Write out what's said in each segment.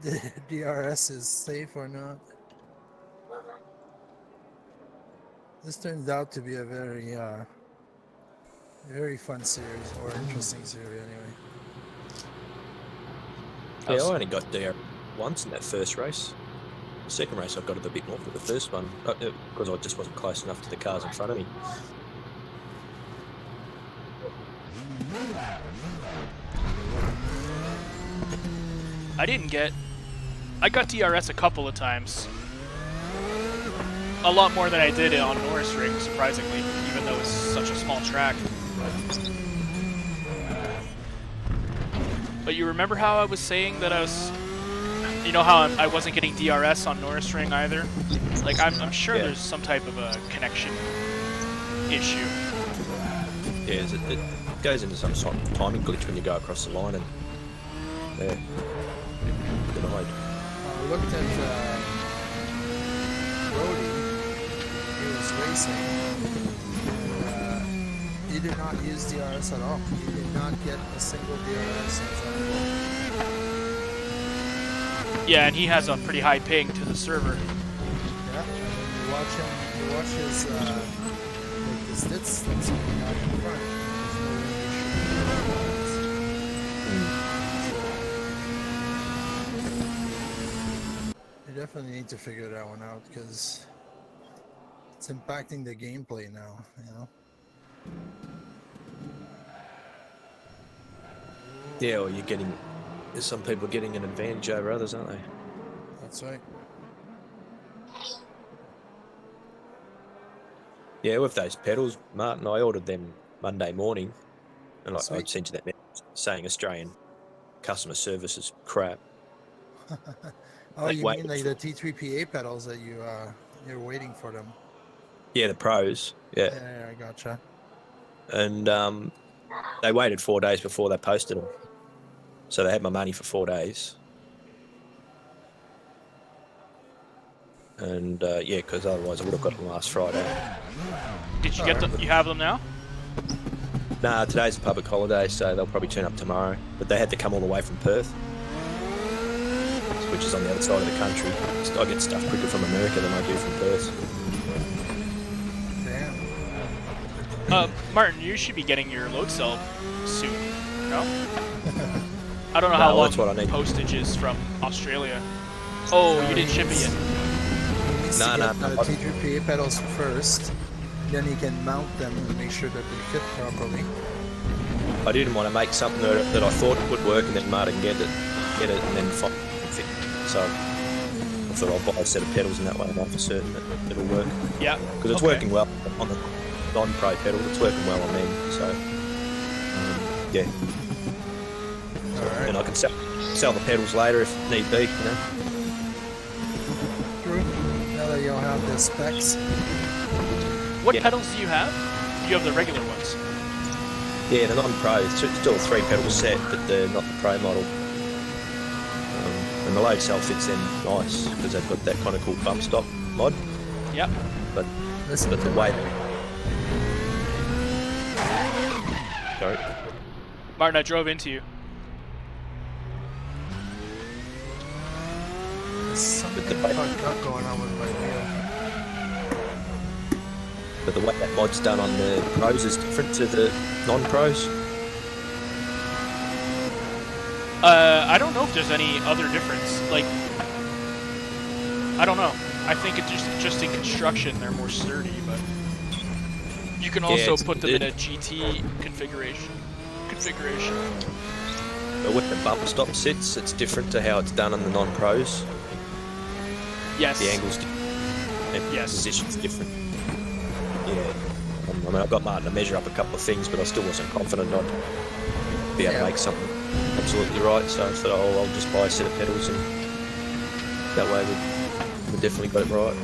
the DRS is safe or not. This turns out to be a very fun series, or interesting series anyway. Yeah, I only got there once in that first race. The second race I got it a bit more, but the first one, because I just wasn't close enough to the cars in front of me. I got DRS a couple of times. A lot more than I did on Norris Ring, surprisingly, even though it's such a small track. But you remember how I was saying that I was... You know how I wasn't getting DRS on Norris Ring either? Like, I'm sure there's some type of a connection issue. Yeah, it goes into some sort of timing glitch when you go across the line and... Yeah. Denied. I looked at Brody. He was racing. He did not use DRS at all. He did not get a single DRS. Yeah, and he has a pretty high ping to the server. Yeah, and you watch his stats coming out in front. You definitely need to figure that one out because it's impacting the gameplay now, you know? Yeah, or you're getting... There's some people getting an advantage over others, aren't they? That's right. Yeah, with those pedals, Martin, I ordered them Monday morning, and I sent you that message saying Australian customer service is crap. Oh, you mean like the T3PA pedals that you're waiting for them? Yeah, the pros. Yeah. Yeah, I gotcha. And they waited 4 days before they posted them. So they had my money for 4 days. And yeah, because otherwise I would have got them last Friday. Did you get them? You have them now? Nah, today's a public holiday, so they'll probably turn up tomorrow. But they had to come all the way from Perth, which is on the other side of the country. I get stuff quicker from America than I do from Perth. Damn. Martin, you should be getting your load cell soon, no? I don't know how long postage is from Australia. Oh, you didn't ship it yet. No. The T3PA pedals first, then you can mount them and make sure that they fit properly. I didn't want to make something that I thought would work and then Martin get it and then fit. So I thought I'll buy a set of pedals in that way, and I'm for certain that it'll work. Yeah. Because it's working well on the non-pro pedals. It's working well on them. So yeah. Alright. And I can sell the pedals later if need be, you know. True. Now that you'll have the specs. What pedals do you have? You have the regular ones. Yeah, the non-pro. It's still a 3-pedal set, but they're not the pro model. And the load cell fits in nice because they've got that kind of cool bump stop mod. Yep. But the way. Sorry. Martin, I drove into you. There's something fucked up going on with my wheel. But the way that mod's done on the pros is different to the non-pros. I don't know if there's any other difference. Like, I don't know. I think it's just in construction they're more sturdy, but you can also put them in a GT configuration. But with the bump stop sets, it's different to how it's done on the non-pros. Yes. The angle's different. And the position's different. Yeah. I mean, I got Martin to measure up a couple of things, but I still wasn't confident I'd be able to make something absolutely right. So I thought, I'll just buy a set of pedals, and that way we definitely got it right.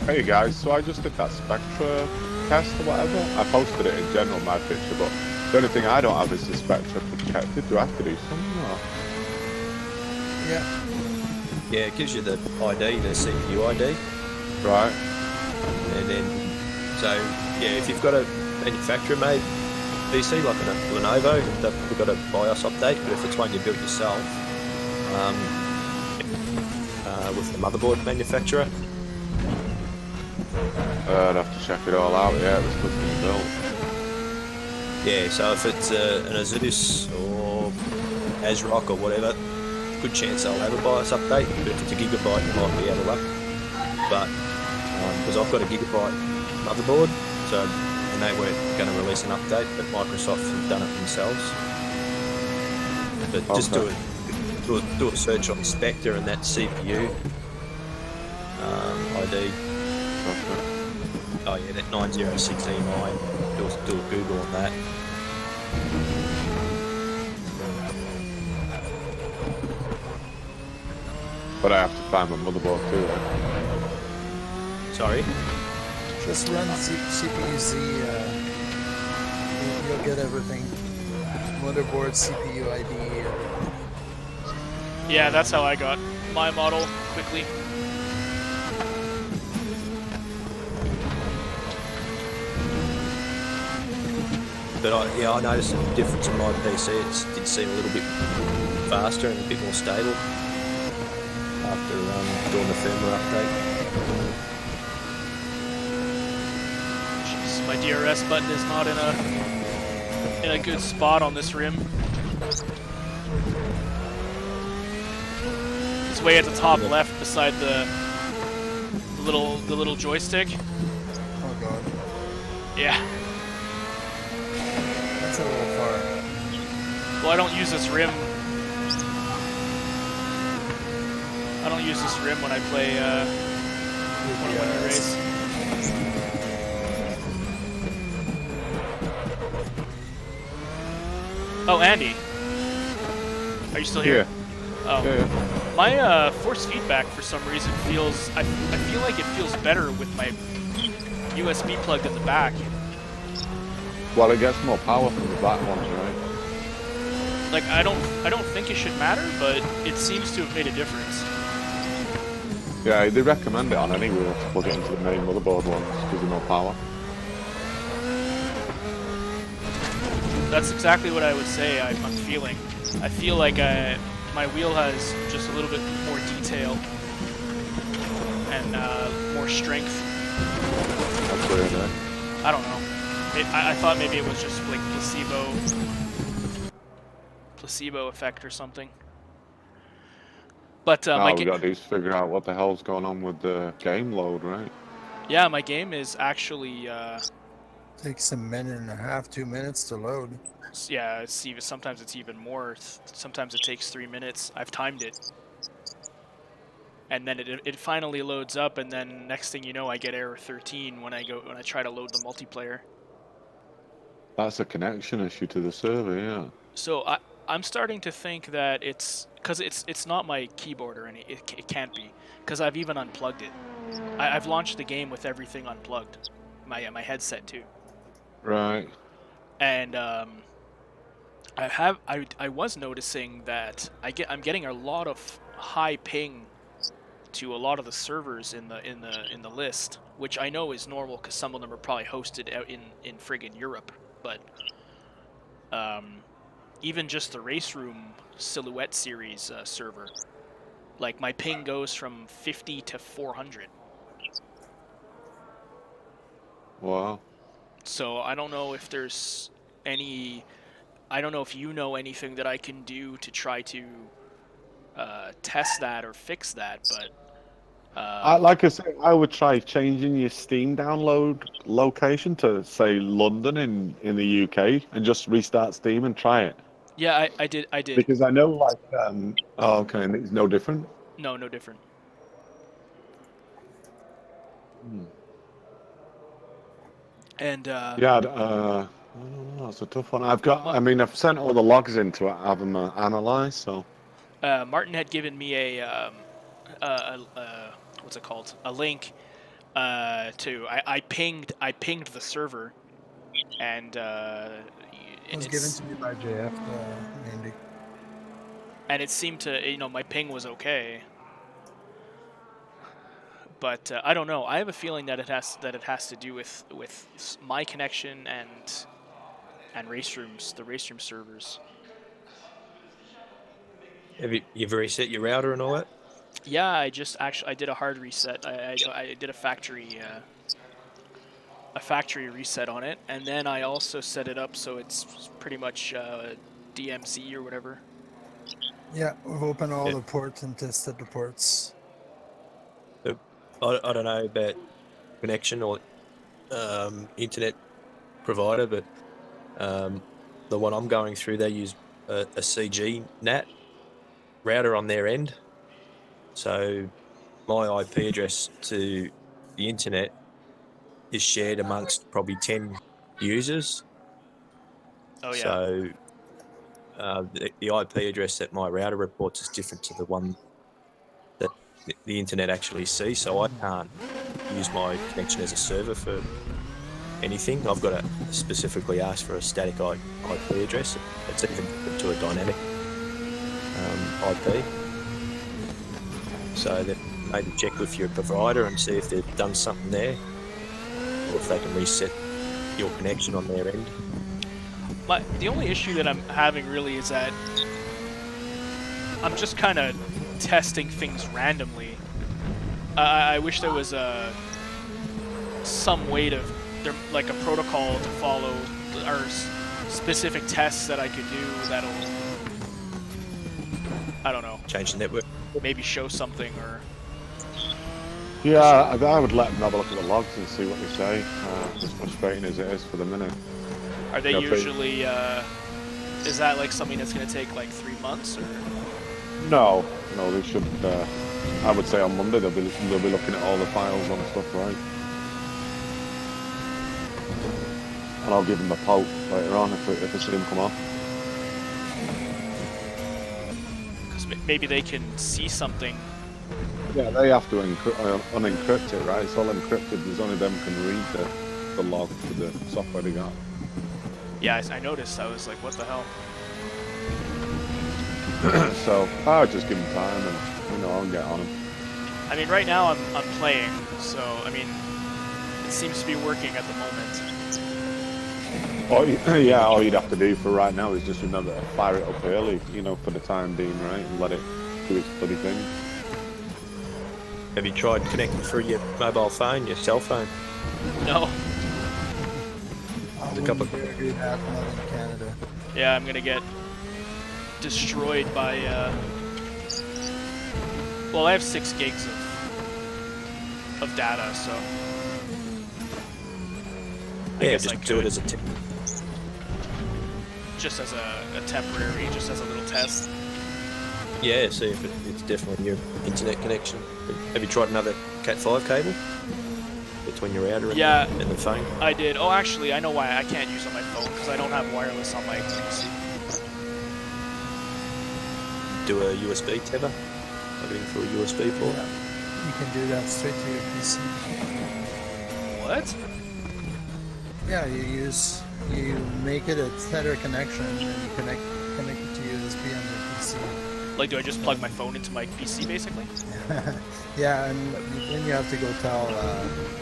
Hey guys, so I just did that Spectra test or whatever. I posted it in general, my picture, but the only thing I don't have is the Spectra protected. Do I have to do something or? Yeah. Yeah, it gives you the ID, the CPU ID. Right. And then, so yeah, if you've got a manufacturer made PC, like a Lenovo, we've got a BIOS update, but if it's one you built yourself, with the motherboard manufacturer. I'd have to check it all out. Yeah, it was good to be built. Yeah, so if it's an Asus or ASRock or whatever, good chance they'll have a BIOS update, but if it's a Gigabyte, you might be out of luck. But, because I've got a Gigabyte motherboard, and they weren't going to release an update, but Microsoft have done it themselves. But just do a search on Spectre and that CPU ID. Okay. Oh yeah, that 9069. Do a Google on that. But I have to find my motherboard too. Right? Sorry. Just run CPU-Z. You'll get everything. Motherboard, CPU ID. Yeah, that's how I got my model quickly. But I noticed a difference in my PC. It did seem a little bit faster and a bit more stable after doing the firmware update. Jeez, my DRS button is not in a good spot on this rim. It's way at the top left beside the little joystick. Oh god. Yeah. That's a little far. Well, I don't use this rim. I don't use this rim when I play when I race. Oh, Andy. Are you still here? Yeah. Oh. Yeah. My force feedback for some reason feels... I feel like it feels better with my USB plugged at the back. Well, it gets more power from the back ones, right? Like, I don't think it should matter, but it seems to have made a difference. Yeah, they recommend it on any wheel to plug it into the main motherboard ones because they're more power. That's exactly what I would say I'm feeling. I feel like my wheel has just a little bit more detail and more strength. That's weird, eh? I don't know. I thought maybe it was just like placebo effect or something. But All we got to do is figure out what the hell's going on with the game load, right? Yeah, my game is actually Takes a minute and a half, 2 minutes to load. yeah, sometimes it's even more. Sometimes it takes 3 minutes. I've timed it. And then it finally loads up, and then next thing you know, I get error 13 when I try to load the multiplayer. That's a connection issue to the server, yeah. So I'm starting to think that it's because it's not my keyboard or any. It can't be because I've even unplugged it. I've launched the game with everything unplugged, my headset too. Right. And I was noticing that I'm getting a lot of high ping to a lot of the servers in the list, which I know is normal because some of them are probably hosted out in friggin' Europe, but even just the Race Room Silhouette Series server, like my ping goes from 50 to 400. Wow. So I don't know if there's any. I don't know if you know anything that I can do to try to test that or fix that, but Like I said, I would try changing your Steam download location to, say, London in the UK, and just restart Steam and try it. yeah, I did. Because I know, like, oh, okay, and it's no different. No different. And Yeah, I don't know. It's a tough one. I mean, I've sent all the logs into it, have them analyzed. So Martin had given me a what's it called? A link to I pinged the server, and It was given to me by JF, Andy. and it seemed to, my ping was okay. But I don't know. I have a feeling that it has to do with my connection and and race rooms, the race room servers. Have you've reset your router and all that? Yeah, I did a hard reset. I did a factory reset on it, and then I also set it up so it's pretty much DMZ or whatever. Yeah, we've opened all Yeah. the ports and tested the ports. I don't know about connection or internet provider, but the one I'm going through, they use a CG NAT router on their end. So my IP address to the internet is shared amongst probably 10 users. Oh yeah. So the IP address that my router reports is different to the one that the internet actually sees. So I can't use my connection as a server for anything. I've got to specifically ask for a static IP address. It's even different to a dynamic IP. So that maybe check with your provider and see if they've done something there, or if they can reset your connection on their end. The only issue that I'm having really is that I'm just kind of testing things randomly. I wish there was some way to, like a protocol to follow, or specific tests that I could do that'll, I don't know, Change the network. maybe show something or. Yeah, I would let them have a look at the logs and see what they say. As frustrating as it is for the minute. Are they usually? Is that like something that's going to take like 3 months or? No, they should. I would say on Monday they'll be looking at all the files and stuff, right? And I'll give them a poke later on if I see them come off. Because maybe they can see something. Yeah, they have to unencrypt it, right? It's all encrypted. There's only them can read the log to the software they got. Yeah, I noticed. I was like, what the hell? So I'll just give them time, and I'll get on them. I mean, right now I'm playing, so I mean, it seems to be working at the moment. All you'd have to do for right now is just remember to fire it up early, for the time being, right, and let it do its bloody thing. Have you tried connecting through your mobile phone, your cell phone? No. I wouldn't dare do that, not in Canada. Yeah, I'm gonna get destroyed by. Well, I have 6 gigs of data, so. I guess just I could. do it as a just as a temporary, just as a little test. Yeah, see if it's definitely your internet connection. Have you tried another Cat5 cable between your router and the phone? I did. Oh, actually, I know why I can't use on my phone, because I don't have wireless on my PC. Do a USB tether, plug it in through a USB port. Yeah, you can do that straight to your PC. What? Yeah, you make it a tether connection and you connect it to USB on your PC. Like, do I just plug my phone into my PC, basically? Yeah, and then you have to go tell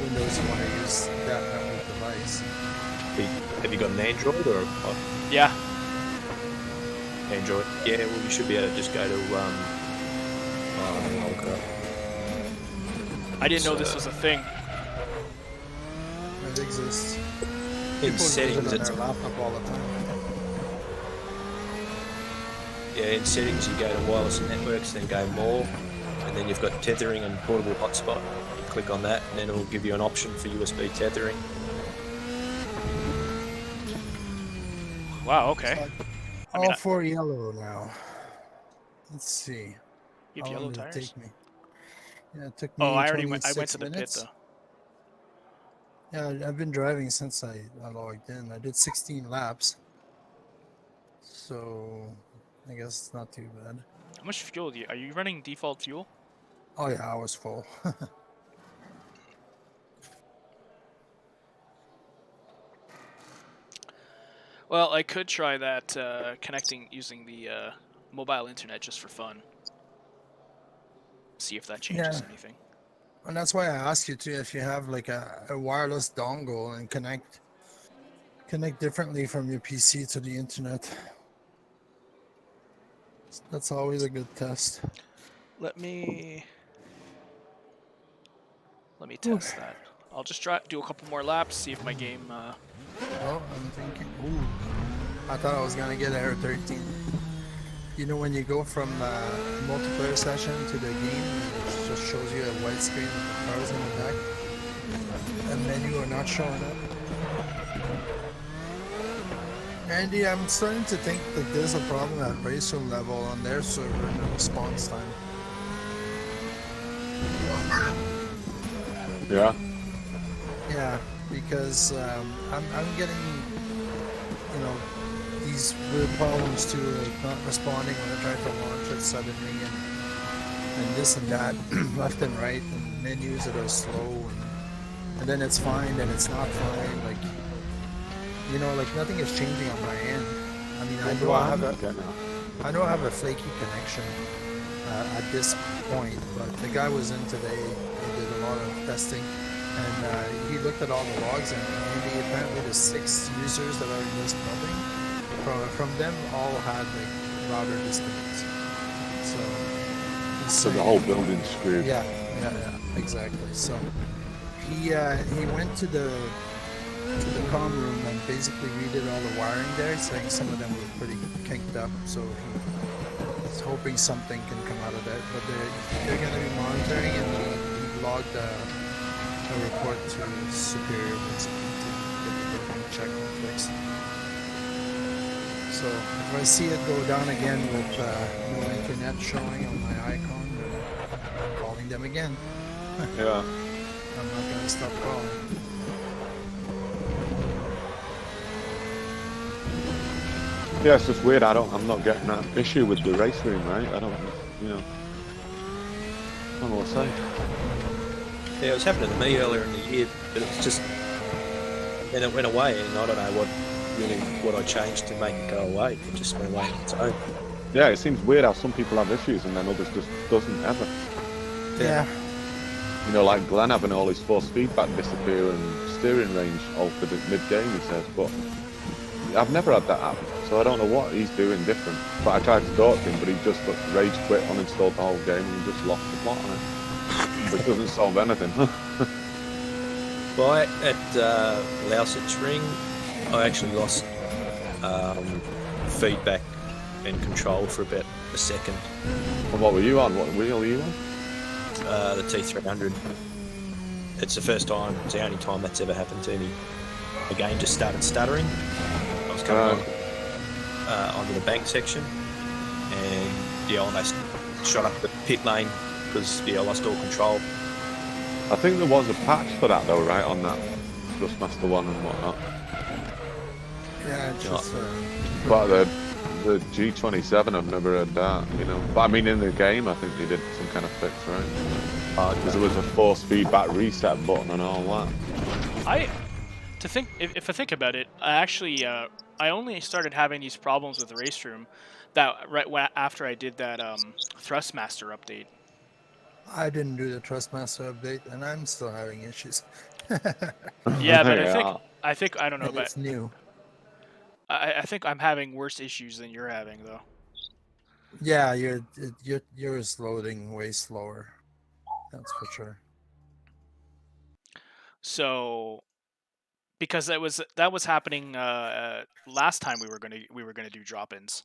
Windows you want to use that network device. Have you got an Android or? Yeah. Android. Yeah, well, you should be able to just go to. I'll look it up. I didn't know this was a thing. It exists. In People settings, use it on it's their laptop all the time. in settings you go to wireless networks, then go more, and then you've got tethering and portable hotspot. You click on that, and then it'll give you an option for USB tethering. Wow. Okay. All 4 yellow now. Let's see. You have How yellow long did tires? it take me? Yeah, it took me Oh, I already went. I 26 went to the minutes. pit though. Yeah, I've been driving since I logged in. I did 16 laps. So I guess it's not too bad. How much fuel are you running? Default fuel? Oh yeah, I was full. Well, I could try that connecting using the mobile internet just for fun. See if that changes anything. And that's why I asked you too if you have like a wireless dongle and connect connect differently from your PC to the internet. That's always a good test. Let me test that. I'll just do a couple more laps, see if my game. Oh, I'm thinking. Ooh, I thought I was gonna get error 13. You know when you go from multiplayer session to the game, it just shows you a white screen with the cars in the back, and menu are not showing up. Andy, I'm starting to think that there's a problem at racer level on their server in the response time. Yeah. Yeah, because I'm getting, you know, these weird problems too, like not responding when I try to launch it suddenly, and this and that, left and right, and menus that are slow, and then it's fine, then it's not fine, like, you know, like nothing is changing on my end. I mean, I know I have a flaky connection at this point, but the guy was in today, he did a lot of testing, and he looked at all the logs, and apparently the 6 users that are in this building, from them all had like router disconnects. So the whole building's screwed. Yeah, exactly. So he went to the comm room and basically redid all the wiring there, saying some of them were pretty kinked up. So he's hoping something can come out of that. But they're going to be monitoring, and he logged a report to Superior basically to get the building checked and fixed. So if I see it go down again with no internet showing on my icon, then I'm calling them again. Yeah. I'm not going to stop calling. Yeah, it's just weird. I'm not getting that issue with the race room, right? I don't know what to say. Yeah, it was happening to me earlier in the year, but it's just, then it went away, and I don't know what I changed to make it go away. It just went away on its own. Yeah, it seems weird how some people have issues and then others just doesn't ever. Yeah. You know, like Glenn having all his force feedback disappear and steering range altered at mid-game, he says, but I've never had that happen, so I don't know what he's doing different. But I tried to talk to him, but he just rage quit, uninstalled the whole game, and just lost the plot on it. Which doesn't solve anything. Well, at Lausitz Ring, I actually lost feedback and control for about a second. And what were you on? What wheel were you on? The T300. It's the first time, it's the only time that's ever happened to me. The game just started stuttering. I was coming onto the bank section, and I almost shot up the pit lane because I lost all control. I think there was a patch for that though, right, on that Thrustmaster one and whatnot. Yeah, it's just... But the G27, I've never heard that, you know. But I mean, in the game, I think they did some kind of fix, right? Because there was a force feedback reset button and all that. If I think about it, I only started having these problems with the race room after I did that Thrustmaster update. I didn't do the Trustmaster update, and I'm still having issues. Yeah, but I think I don't know, and but it's new. I think I'm having worse issues than you're having, though. Yeah, yours loading way slower. That's for sure. So, because that was happening last time we were gonna do drop-ins.